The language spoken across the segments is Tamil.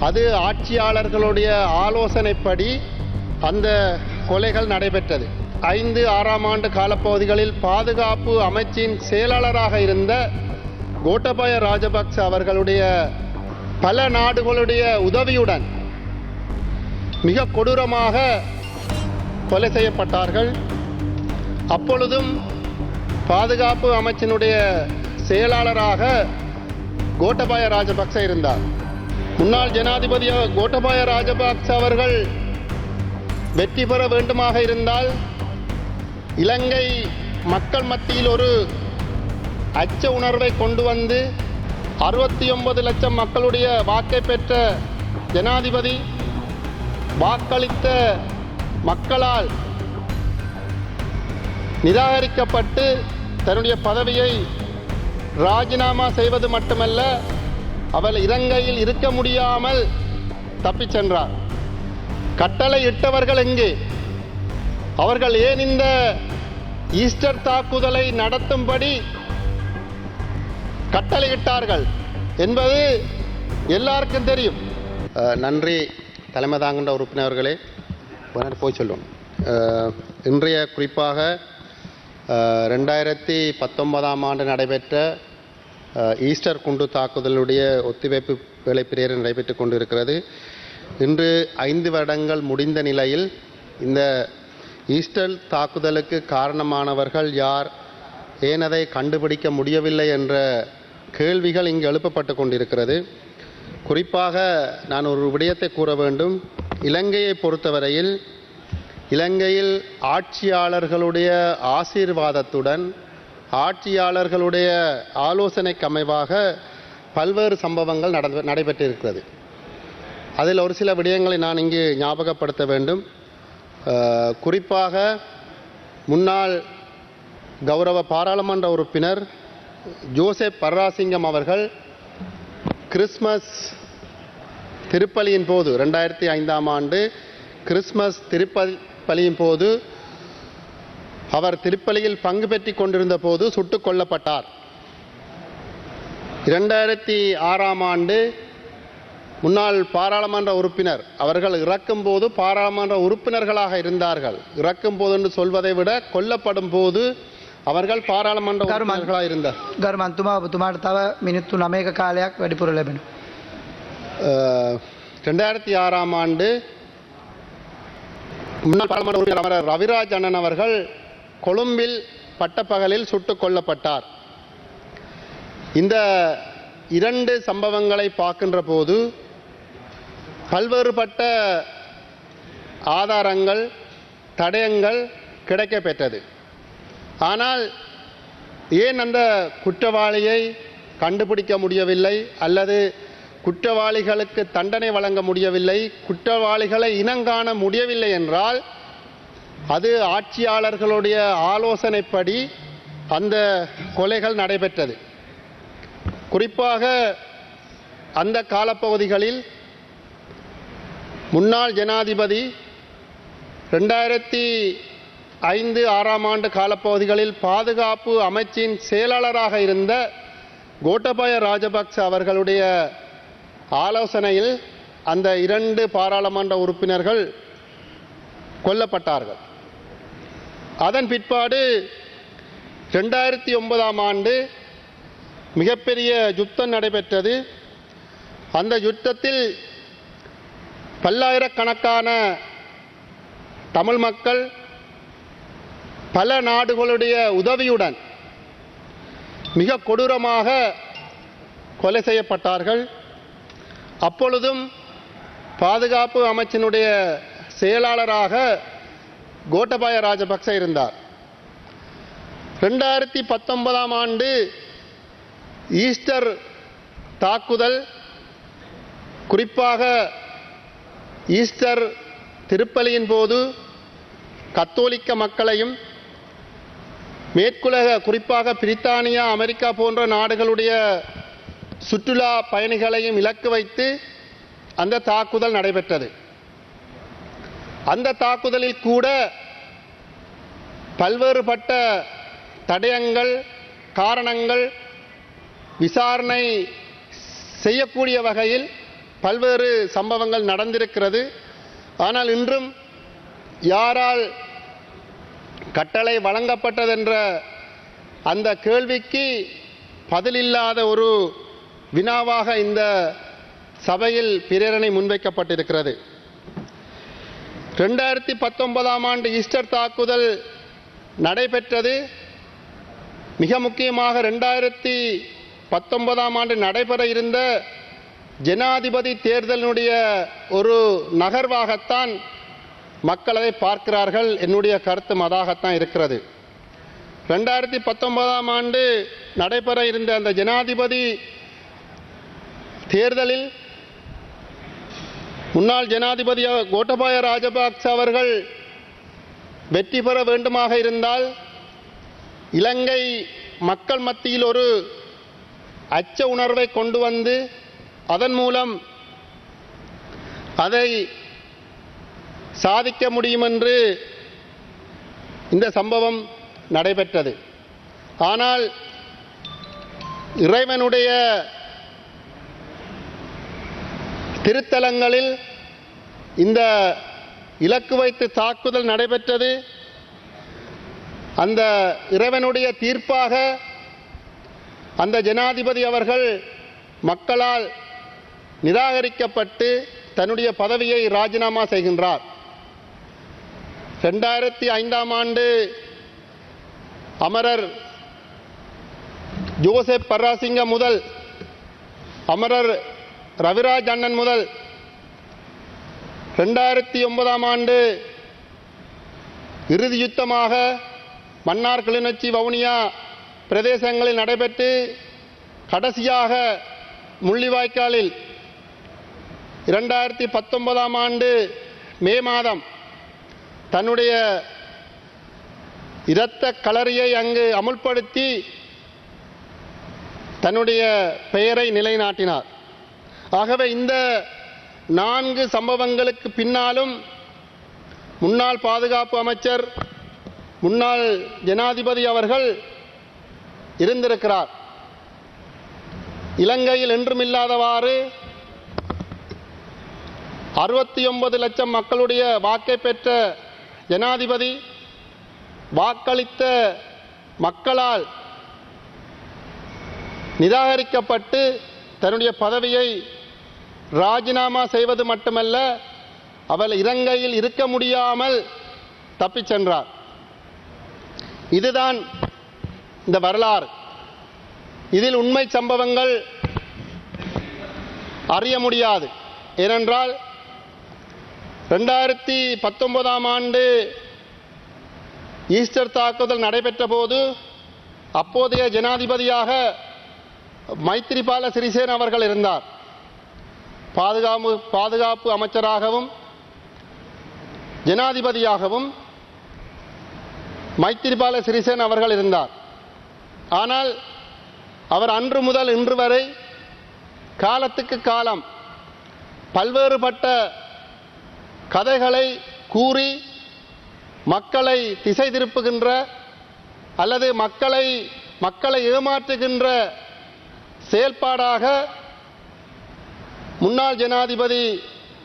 அது ஆட்சியாளர்களுடைய ஆலோசனைப்படி அந்த கொலைகள் நடைபெற்றது. 5-6ஆம் ஆண்டு காலப்பகுதிகளில் பாதுகாப்பு அமைச்சின் செயலாளராக இருந்த கோட்டபாய ராஜபக்ச அவர்களுடைய பல நாடுகளுடைய உதவியுடன் மிக கொடூரமாக கொலை செய்யப்பட்டார்கள். அப்பொழுதும் பாதுகாப்பு அமைச்சினுடைய செயலாளராக கோட்டபாய ராஜபக்ச இருந்தார். முன்னாள் ஜனாதிபதி கோட்டபாய ராஜபக்ச அவர்கள் வெற்றி பெற வேண்டுமாக இருந்தால் இலங்கை மக்கள் மத்தியில் ஒரு அச்ச உணர்வை கொண்டு வந்து 69 லட்சம் மக்களுடைய வாக்கை பெற்ற ஜனாதிபதி வாக்களித்த மக்களால் நிராகரிக்கப்பட்டு தன்னுடைய பதவியை ராஜினாமா செய்வது மட்டுமல்ல, அவர் இலங்கையில் இருக்க முடியாமல் தப்பிச் சென்றார். கட்டளை இட்டவர்கள் எங்கே? அவர்கள் ஏன் இந்த ஈஸ்டர் தாக்குதலை நடத்தும்படி கட்டளையிட்டார்கள் என்பது எல்லாருக்கும் தெரியும். நன்றி தலைமை தாங்கின்ற உறுப்பினர்களே. போய் சொல்லும். இன்றைய குறிப்பாக 2019ஆம் ஆண்டு நடைபெற்ற ஈஸ்டர் குண்டு தாக்குதலுடைய ஒத்திவைப்பு வேலை பிரேரணை நடைபெற்றுக் கொண்டிருக்கிறது. இன்று 5 வருடங்கள் முடிந்த நிலையில் இந்த ஈஸ்டர் தாக்குதலுக்கு காரணமானவர்கள் யார், ஏன் அதை கண்டுபிடிக்க முடியவில்லை என்ற கேள்விகள் இங்கு எழுப்பப்பட்டு கொண்டிருக்கிறது. குறிப்பாக நான் ஒரு விடயத்தை கூற வேண்டும். இலங்கையை பொறுத்தவரையில் இலங்கையில் ஆட்சியாளர்களுடைய ஆசீர்வாதத்துடன் ஆட்சியாளர்களுடைய ஆலோசனைக்கு அமைவாக பல்வேறு சம்பவங்கள் நடைபெற்றிருக்கிறது. அதில் ஒரு சில விடயங்களை நான் இங்கு ஞாபகப்படுத்த வேண்டும். குறிப்பாக முன்னாள் கௌரவ பாராளுமன்ற உறுப்பினர் ஜோசப் பர்ராசிங்கம் அவர்கள் கிறிஸ்மஸ் திருப்பலியின் போது 2005ஆம் ஆண்டு கிறிஸ்மஸ் திருப்பலியின் போது அவர் திருப்பலியில் பங்கு பெற்றிக் கொண்டிருந்த போது சுட்டுக் கொல்லப்பட்டார். 2006ஆம் ஆண்டு முன்னாள் பாராளுமன்ற உறுப்பினர் அவர்கள் இறக்கும் போது பாராளுமன்ற உறுப்பினர்களாக இருந்தார்கள். இறக்கும் போது என்று சொல்வதை விட கொல்லப்படும் போது அவர்கள் பாராளுமன்ற உறுப்பினர்களாக இருந்தார். ගරුමන්තුමා ඔබතුමාට තව මිනිත්තු 9ක කාලයක් වැඩිපුර ලැබෙනවා. 2006ஆம் ஆண்டு முன்னாள் பாராளுமன்ற உறுப்பினர் ரவிராஜ் அண்ணன் அவர்கள் கொழும்பில் பட்டப்பகலில் சுட்டுக் கொல்லப்பட்டார். இந்த 2 சம்பவங்களை பார்க்கின்ற போது பல்வேறுபட்ட ஆதாரங்கள் தடயங்கள் கிடைக்கப்பெற்றது. ஆனால் ஏன் அந்த குற்றவாளியை கண்டுபிடிக்க முடியவில்லை அல்லது குற்றவாளிகளுக்கு தண்டனை வழங்க முடியவில்லை, குற்றவாளிகளை இனங்காண முடியவில்லை என்றால் அது ஆட்சியாளர்களுடைய ஆலோசனைப்படி அந்த கொலைகள் நடைபெற்றது. குறிப்பாக அந்த காலப்பகுதிகளில் முன்னாள் ஜனாதிபதி 2005-6ஆம் ஆண்டு காலப்பகுதிகளில் பாதுகாப்பு அமைச்சின் செயலாளராக இருந்த கோட்டபாய ராஜபக்ச அவர்களுடைய ஆலோசனையில் அந்த 2 பாராளுமன்ற உறுப்பினர்கள் கொல்லப்பட்டார்கள். அதன் பிற்பாடு 2009ஆம் ஆண்டு மிகப்பெரிய யுத்தம் நடைபெற்றது. அந்த யுத்தத்தில் பல்லாயிரக்கணக்கான தமிழ் மக்கள் பல நாடுகளுடைய உதவியுடன் மிக கொடூரமாக கொலை செய்யப்பட்டார்கள். அப்பொழுதும் பாதுகாப்பு அமைச்சினுடைய செயலாளராக கோட்டபாய ராஜபக்ச இருந்தார். 2019ஆம் ஆண்டு ஈஸ்டர் தாக்குதல், குறிப்பாக ஈஸ்டர் திருப்பலியின் போது கத்தோலிக்க மக்களையும் மேற்குலக குறிப்பாக பிரித்தானியா அமெரிக்கா போன்ற நாடுகளுடைய சுற்றுலா பயணிகளையும் இலக்கு வைத்து அந்த தாக்குதல் நடைபெற்றது. அந்த தாக்குதலில் கூட பல்வேறுபட்ட தடயங்கள் காரணங்கள் விசாரணை செய்யக்கூடிய வகையில் பல்வேறு சம்பவங்கள் நடந்திருக்கிறது. ஆனால் இன்றும் யாரால் கட்டளை வழங்கப்பட்டதென்ற அந்த கேள்விக்கு பதிலில்லாத ஒரு வினாவாக இந்த சபையில் பிரேரணை முன்வைக்கப்பட்டிருக்கிறது. 2019 ஆண்டு ஈஸ்டர் தாக்குதல் நடைபெற்றது. மிக முக்கியமாக 2019 ஆண்டு நடைபெற இருந்த ஜனாதிபதி தேர்தலினுடைய ஒரு நகர்வாகத்தான் மக்கள் அதை பார்க்கிறார்கள். என்னுடைய கருத்தும் அதாகத்தான் இருக்கிறது. 2019 ஆண்டு நடைபெற இருந்த அந்த ஜனாதிபதி தேர்தலில் முன்னாள் ஜனாதிபதி கோட்டபாய ராஜபக்ச அவர்கள் வெற்றி பெற வேண்டுமாக இருந்தால் இலங்கை மக்கள் மத்தியில் ஒரு அச்ச உணர்வை கொண்டு வந்து அதன் மூலம் அதை சாதிக்க முடியும் என்று இந்த சம்பவம் நடைபெற்றது. ஆனால் இறைவனுடைய திருத்தலங்களில் இந்த இலக்கு வைத்து தாக்குதல் நடைபெற்றது. அந்த இறைவனுடைய தீர்ப்பாக அந்த ஜனாதிபதி அவர்கள் மக்களால் நிராகரிக்கப்பட்டு தன்னுடைய பதவியை ராஜினாமா செய்கின்றார். 2005 ஆண்டு அமரர் ஜோசப் பராசிங்க முதல் அமரர் ரவிராஜ் அண்ணன் முதல் 2009 ஆண்டு இறுதி யுத்தமாக மன்னார் கிளிநொச்சி வவுனியா பிரதேசங்களில் நடைபெற்று கடைசியாக முள்ளிவாய்க்காலில் 2019 ஆண்டு மே மாதம் தன்னுடைய இரத்த களரியை அங்கு அமுல்படுத்தி தன்னுடைய பெயரை நிலைநாட்டினார். ஆகவே இந்த 4 சம்பவங்களுக்கு பின்னாலும் முன்னாள் பாதுகாப்பு அமைச்சர் முன்னாள் ஜனாதிபதி அவர்கள் இருந்திருக்கிறார். இலங்கையில் என்றுமில்லாதவாறு 69 லட்சம் மக்களுடைய வாக்கை பெற்ற ஜனாதிபதி வாக்களித்த மக்களால் நிராகரிக்கப்பட்டு தன்னுடைய பதவியை ராஜினாமா செய்வது மட்டுமல்ல, அவர் இலங்கையில் இருக்க முடியாமல் தப்பிச் சென்றார். இதுதான் இந்த வரலாறு. இதில் உண்மை சம்பவங்கள் அறிய முடியாது. ஏனென்றால் 2019 ஆண்டு ஈஸ்டர் தாக்குதல் நடைபெற்ற போது அப்போதைய ஜனாதிபதியாக மைத்திரிபால சிறிசேன அவர்கள் இருந்தார். பாதுகாப்பு அமைச்சராகவும் ஜனாதிபதியாகவும் மைத்திரிபால சிறிசேன அவர்கள் இருந்தார். ஆனால் அவர் அன்று முதல் இன்று வரை காலத்துக்கு காலம் பல்வேறுபட்ட கதைகளை கூறி மக்களை திசை திருப்புகின்ற அல்லது மக்களை ஏமாற்றுகின்ற செயல்பாடாக முன்னாள் ஜனாதிபதி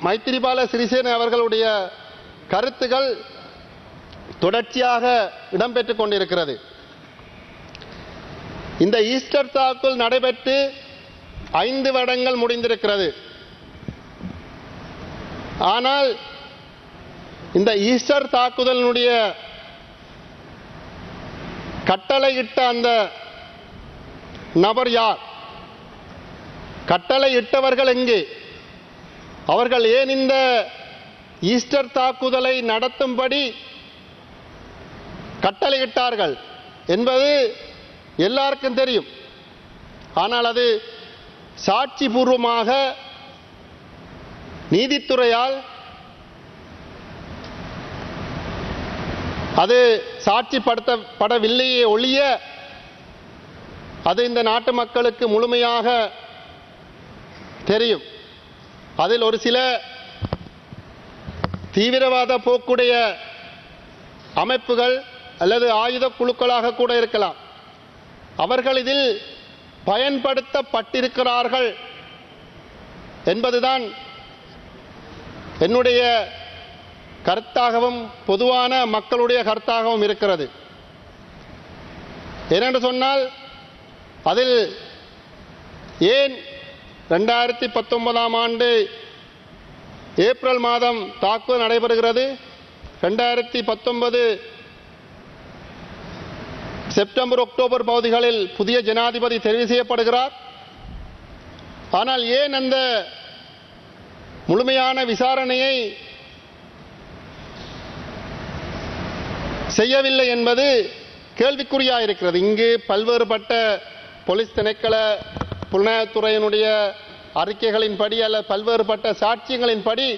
மைத்திரிபால சிறிசேன அவர்களுடைய கருத்துக்கள் தொடர்ச்சியாக இடம்பெற்றுக் கொண்டிருக்கிறது. இந்த ஈஸ்டர் தாக்குதல் நடைபெற்று 5 வருடங்கள் முடிந்திருக்கிறது. ஆனால் இந்த ஈஸ்டர் தாக்குதலினுடைய கட்டளையிட்ட அந்த நபர் யார்? கட்டளையிட்டவர்கள் எங்கே? அவர்கள் ஏன் இந்த ஈஸ்டர் தாக்குதலை நடத்தும்படி கட்டளையிட்டார்கள் என்பது எல்லாருக்கும் தெரியும். ஆனால் அது சாட்சி பூர்வமாக நீதித்துறையால் அது சாட்சிப்படுத்தப்படவில்லையே ஒழிய அது இந்த நாட்டு மக்களுக்கு முழுமையாக தெரியும். அதில் ஒரு சில தீவிரவாத போக்குடைய அமைப்புகள் அல்லது ஆயுத குழுக்களாக கூட இருக்கலாம். அவர்கள் இதில் பயன்படுத்தப்பட்டிருக்கிறார்கள் என்பதுதான் என்னுடைய கருத்தாகவும் பொதுவான மக்களுடைய கருத்தாகவும் இருக்கிறது. ஏனென்று சொன்னால் அதில் ஏன் 2019ஆம் ஆண்டு ஏப்ரல் மாதம் தாக்குதல் நடைபெறுகிறது, 2019 செப்டம்பர் அக்டோபர் பகுதிகளில் புதிய ஜனாதிபதி தெரிவு செய்யப்படுகிறார். ஆனால் ஏன் அந்த முழுமையான விசாரணையை செய்யவில்லை என்பது கேள்விக்குறியாக இருக்கிறது. இங்கு பல்வேறுபட்ட போலீஸ் திணைக்கள புலனாய்வுத்துறையினுடைய அறிக்கைகளின்படி அல்லது பல்வேறுபட்ட சாட்சியங்களின்படி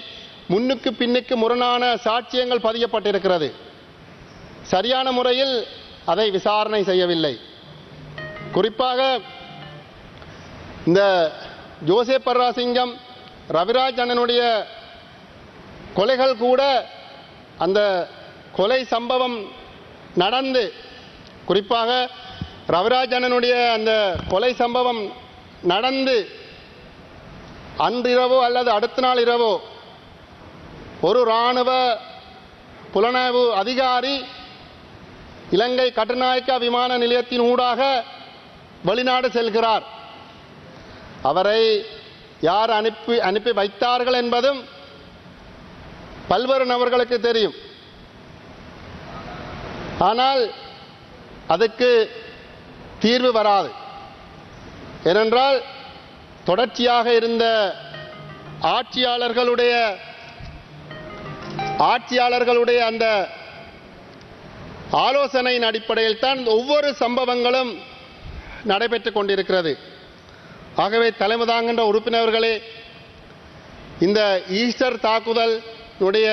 முன்னுக்கு பின்னுக்கு முரணான சாட்சியங்கள் பதியப்பட்டிருக்கிறது. சரியான முறையில் அதை விசாரணை செய்யவில்லை. குறிப்பாக இந்த ஜோசப் பர்ராசிங்கம், ரவிராஜ் அண்ணனுடைய கொலைகள் கூட அந்த கொலை சம்பவம் நடந்து, குறிப்பாக ரவிராஜ் அண்ணனுடைய அந்த கொலை சம்பவம் நடந்து அன்றிரவோ அல்லது அடுத்த நாள் இரவோ ஒரு இராணுவ புலனாய்வு அதிகாரி இலங்கை கட்டுநாயக்கா விமான நிலையத்தின் ஊடாக வெளிநாடு செல்கிறார். அவரை யார் அனுப்பி வைத்தார்கள் என்பதும் பல்வேறு நபர்களுக்கு தெரியும். ஆனால் அதுக்கு தீர்வு வராது. ஏனென்றால் தொடர்ச்சியாக இருந்த ஆட்சியாளர்களுடைய அந்த ஆலோசனையின் அடிப்படையில் தான் ஒவ்வொரு சம்பவங்களும் நடைபெற்றுக் கொண்டிருக்கிறது. ஆகவே தலைமை தாங்குகின்ற உறுப்பினர்களே, இந்த ஈஸ்டர் தாக்குதலுடைய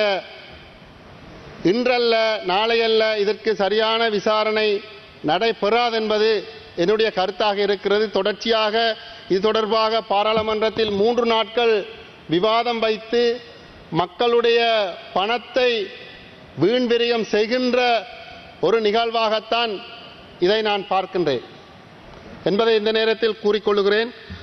இன்றல்ல நாளையல்ல இதற்கு சரியான விசாரணை நடைபெறாது என்பது என்னுடைய கருத்தாக இருக்கிறது. தொடர்ச்சியாக இது தொடர்பாக பாராளுமன்றத்தில் 3 நாட்கள் விவாதம் வைத்து மக்களுடைய பணத்தை வீண்விரயம் செய்கின்ற ஒரு நிகழ்வாகத்தான் இதை நான் பார்க்கின்றேன் என்பதை இந்த நேரத்தில் கூறிக்கொள்கிறேன்.